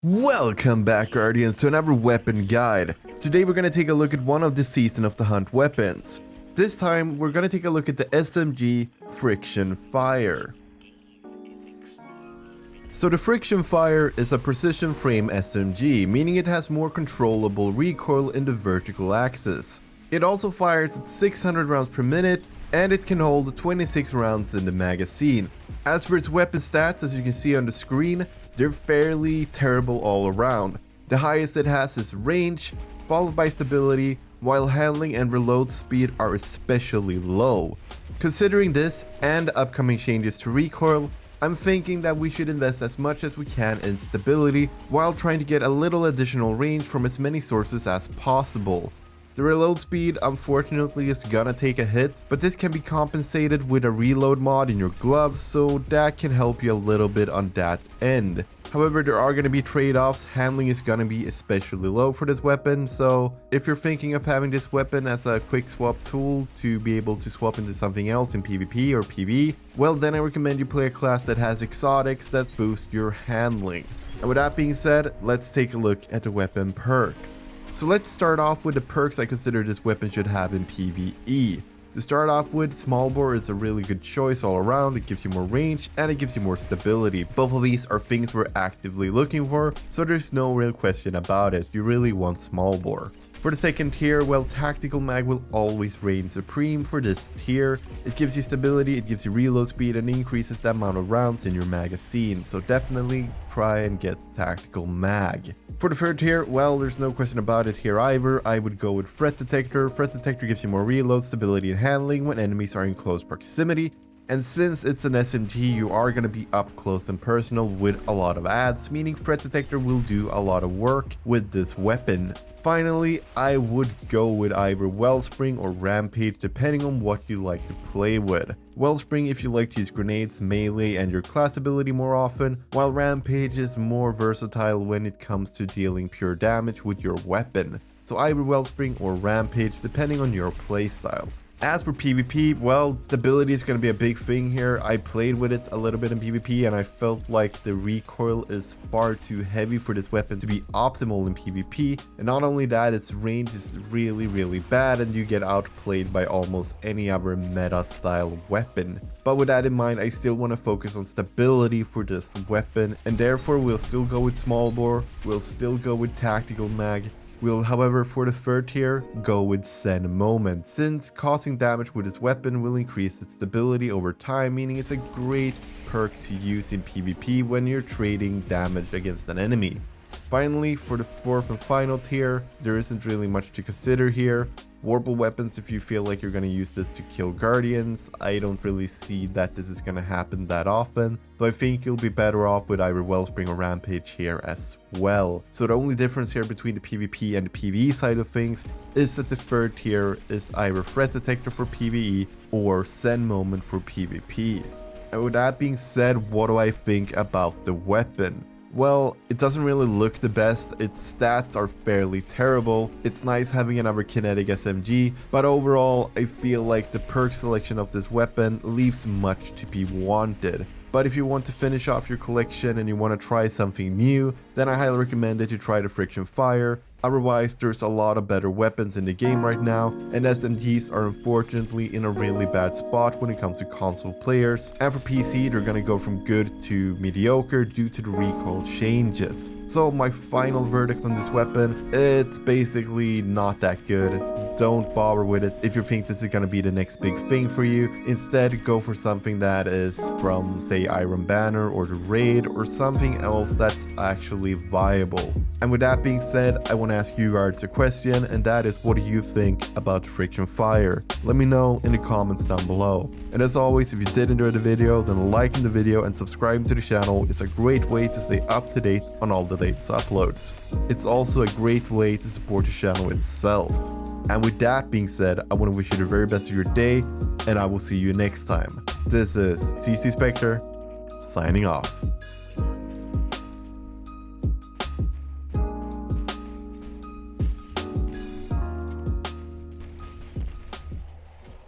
Welcome back, Guardians, to another weapon guide. Today we're going to take a look at one of the Season of the Hunt weapons. This time we're going to take a look at the SMG Friction Fire. So the Friction Fire is a precision frame SMG, meaning it has more controllable recoil in the vertical axis. It also fires at 600 rounds per minute, and it can hold 26 rounds in the magazine. As for its weapon stats, as you can see on the screen, they're fairly terrible all around. The highest it has is range, followed by stability, while handling and reload speed are especially low. Considering this and upcoming changes to recoil, I'm thinking that we should invest as much as we can in stability while trying to get a little additional range from as many sources as possible. The reload speed unfortunately is gonna take a hit, but this can be compensated with a reload mod in your gloves, so that can help you a little bit on that end. However, there are gonna be trade-offs. Handling is gonna be especially low for this weapon, so if you're thinking of having this weapon as a quick swap tool to be able to swap into something else in PvP or PvE, well then I recommend you play a class that has exotics that boost your handling. And with that being said, let's take a look at the weapon perks. So let's start off with the perks I consider this weapon should have in PvE. To start off with, small bore is a really good choice all around. It gives you more range and it gives you more stability. Both of these are things we're actively looking for, so there's no real question about it. You really want small bore. For the second tier, well, tactical mag will always reign supreme for this tier. It gives you stability, it gives you reload speed, and increases the amount of rounds in your magazine, so definitely try and get tactical mag. For the third tier, well, there's no question about it here either. I would go with threat detector. Threat detector gives you more reload, stability, and handling when enemies are in close proximity. And since it's an SMG, you are going to be up close and personal with a lot of ads, meaning threat detector will do a lot of work with this weapon. Finally, I would go with either Wellspring or Rampage depending on what you like to play with. Wellspring if you like to use grenades, melee, and your class ability more often, while Rampage is more versatile when it comes to dealing pure damage with your weapon. So either Wellspring or Rampage depending on your playstyle. As for PvP, well, stability is going to be a big thing here. I played with it a little bit in PvP and I felt like the recoil is far too heavy for this weapon to be optimal in PvP. And not only that, its range is really bad and you get outplayed by almost any other meta style weapon. But with that in mind, I still want to focus on stability for this weapon, and therefore we'll still go with small bore, we'll still go with tactical mag. We'll, however, for the third tier, go with Zen Moment, since causing damage with this weapon will increase its stability over time, meaning it's a great perk to use in PvP when you're trading damage against an enemy. Finally, for the fourth and final tier, there isn't really much to consider here. Warble weapons if you feel like you're going to use this to kill guardians. I don't really see that this is going to happen that often, so I think you'll be better off with either Wellspring or Rampage here as well. So the only difference here between the PvP and the PvE side of things is that the third tier is either Threat Detector for PvE or Zen Moment for PvP. And with that being said, what do I think about the weapon? Well, it doesn't really look the best, its stats are fairly terrible. It's nice having another kinetic SMG, but overall I feel like the perk selection of this weapon leaves much to be wanted. But if you want to finish off your collection and you want to try something new, then I highly recommend that you try the Friction Fire. Otherwise, there's a lot of better weapons in the game right now, and SMGs are unfortunately in a really bad spot when it comes to console players. And for PC, they're gonna go from good to mediocre due to the recoil changes. So my final verdict on this weapon, it's basically not that good. Don't bother with it if you think this is gonna be the next big thing for you. Instead, go for something that is from, say, Iron Banner or the Raid, or something else that's actually viable. And with that being said, I want to ask you guys a question, and that is, what do you think about the Friction Fire? Let me know in the comments down below. And as always, if you did enjoy the video, then liking the video and subscribing to the channel is a great way to stay up to date on all the latest uploads. It's also a great way to support the channel itself. And with that being said, I want to wish you the very best of your day, and I will see you next time. This is TCSpectre, signing off.